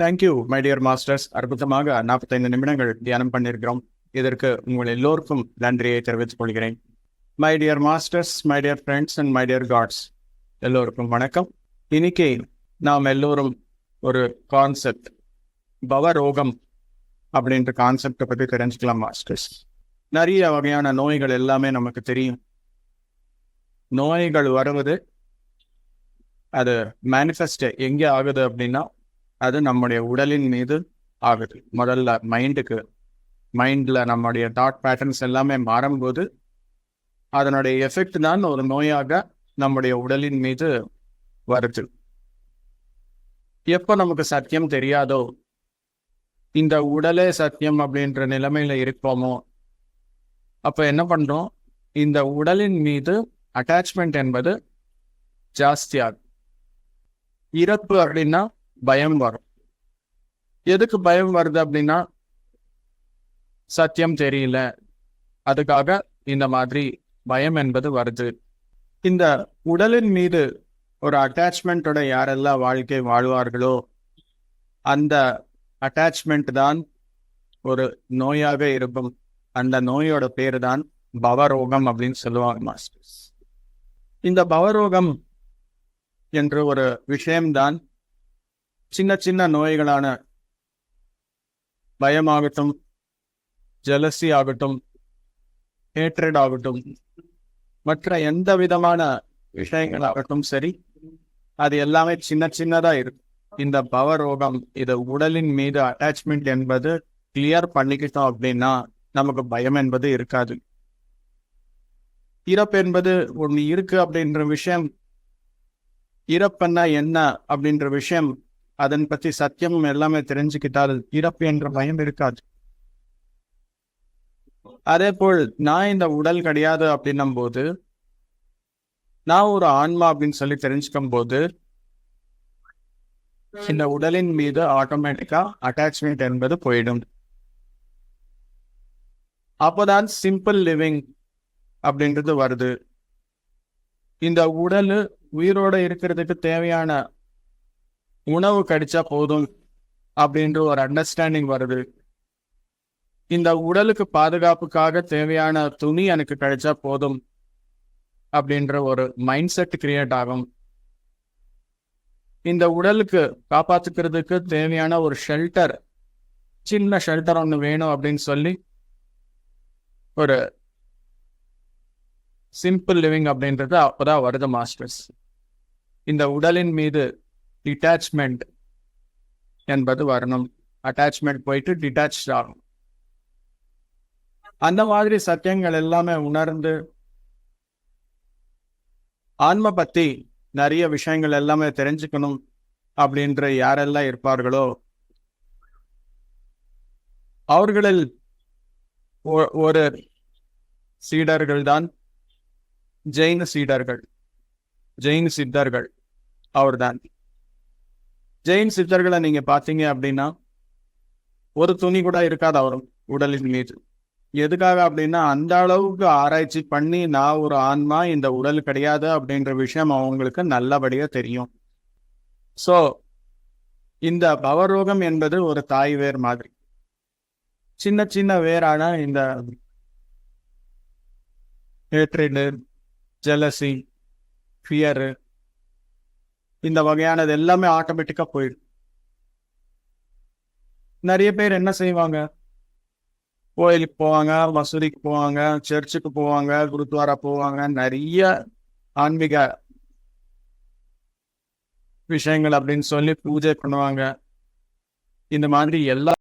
Thank you my dear masters. அற்புதமாக 45 நிமிடங்கள் தியானம் பண்ணியிருக்கிறோம். இதற்கு உங்கள் எல்லோருக்கும் நன்றியை தெரிவித்துக் கொள்கிறேன். My dear masters, my dear friends and my dear gods, எல்லோருக்கும் வணக்கம். இன்னைக்கு நாம் எல்லோரும் ஒரு கான்செப்ட், பவரோகம் அப்படின்ற கான்செப்டை பற்றி தெரிஞ்சுக்கலாம் மாஸ்டர்ஸ். நிறைய வகையான நோய்கள் எல்லாமே நமக்கு தெரியும். நோய்கள் வருவது அது மேனிஃபெஸ்ட் எங்கே ஆகுது அப்படின்னா அது நம்முடைய உடலின் மீது ஆகுது. முதல்ல மைண்டில் நம்முடைய தாட் பேட்டர்ன்ஸ் எல்லாமே மாறும்போது அதனுடைய எஃபெக்ட் தான் ஒரு நோயாக நம்முடைய உடலின் மீது வருது. எப்போ நமக்கு சத்தியம் தெரியாதோ, இந்த உடலே சத்தியம் அப்படின்ற நிலைமையில இருப்போமோ, அப்போ என்ன பண்றோம், இந்த உடலின் மீது அட்டாச்மெண்ட் என்பது ஜாஸ்தியாகும். இறப்பு அப்படின்னா பயம் வரும். எதுக்கு பயம் வருது அப்படின்னா சத்தியம் தெரியல, அதுக்காக இந்த மாதிரி பயம் என்பது வருது. இந்த உடலின் மீது ஒரு அட்டாச்மெண்டோட யாரெல்லாம் வாழ்க்கை வாழ்வார்களோ அந்த அட்டாச்மெண்ட் தான் ஒரு நோயாக இருக்கும். அந்த நோயோட பேரு தான் பவரோகம் அப்படின்னு சொல்லுவாங்க மாஸ்டர்ஸ். இந்த பவரோகம் என்ற ஒரு விஷயம்தான் சின்ன சின்ன நோய்களான பயமாகட்டும், ஜெலசி ஆகட்டும், ஹேட்ரட் ஆகட்டும், மற்ற எந்த விதமான விஷயங்களாகட்டும் சரி, அது எல்லாமே சின்ன சின்னதா இருக்கு. இந்த பவரோகம், இது உடலின் மீது அட்டாச்மெண்ட் என்பது கிளியர் பண்ணிக்கிட்டோம் அப்படின்னா நமக்கு பயம் என்பது இருக்காது. இறப்பு என்பது ஒன்று இருக்கு அப்படின்ற விஷயம், இறப்புன்னா என்ன அப்படின்ற விஷயம், அதன் பற்றி சத்தியமும் எல்லாமே தெரிஞ்சுக்கிட்டால் இறப்பு என்ற பயம் இருக்காது. அதே போல் நான் இந்த உடல் கிடையாது அப்படின்னும் போது, நான் ஒரு ஆன்மா அப்படின்னு சொல்லி தெரிஞ்சுக்கும் போது இந்த உடலின் மீது ஆட்டோமேட்டிக்கா அட்டாச்மெண்ட் என்பது போயிடும். அப்போதான் சிம்பிள் லிவிங் அப்படின்றது வருது. இந்த உடல் உயிரோட இருக்கிறதுக்கு தேவையான உணவு கிடைச்சா போதும் அப்படின்ற ஒரு அண்டர்ஸ்டாண்டிங் வருது. இந்த உடலுக்கு பாதுகாப்புக்காக தேவையான துணி எனக்கு கிடைச்சா போதும் அப்படின்ற ஒரு மைண்ட் செட் கிரியேட் ஆகும். இந்த உடலுக்கு காப்பாத்துக்கிறதுக்கு தேவையான ஒரு ஷெல்டர், சின்ன ஷெல்டர் ஒன்று வேணும் அப்படின்னு சொல்லி ஒரு சிம்பிள் லிவிங் அப்படின்றது அப்போதான் வருது மாஸ்டர்ஸ். இந்த உடலின் மீது டிட்டாச்மெண்ட் என்பது வரணும். அட்டாச்மெண்ட் போயிட்டு டிட்டாச் ஆகும். அந்த மாதிரி சத்தியங்கள் எல்லாமே உணர்ந்து ஆன்ம பத்தி நிறைய விஷயங்கள் எல்லாமே தெரிஞ்சுக்கணும் அப்படின்ற யாரெல்லாம் இருப்பார்களோ அவர்களில் ஒரு சீடர்கள் தான் ஜெயின் சித்தர்கள். அவர்தான் ஜெயின் சித்தர்களை நீங்க பாத்தீங்க அப்படின்னா ஒரு துணி கூட இருக்காது அவரும் உடலின் மீது. எதுக்காக அப்படின்னா அந்த அளவுக்கு ஆராய்ச்சி பண்ணி நான் ஒரு ஆன்மா, இந்த உடல் கிடையாது அப்படின்ற விஷயம் அவங்களுக்கு நல்லபடியா தெரியும். சோ இந்த பவரோகம் என்பது ஒரு தாய் வேர் மாதிரி. சின்ன சின்ன வேரான இந்த ஹேட்ரடு, ஜெலசி, ஃபியரு, இந்த வகையானது எல்லாமே ஆட்டோமேட்டிக்கா போயிடும். நிறைய பேர் என்ன செய்வாங்க, கோயிலுக்கு போவாங்க, மசூதிக்கு போவாங்க, சர்ச்சுக்கு போவாங்க, குருத்வாரா போவாங்க, நிறைய ஆன்மீக விஷயங்கள் அப்படின்னு சொல்லி பூஜை பண்ணுவாங்க. இந்த மாதிரி எல்லா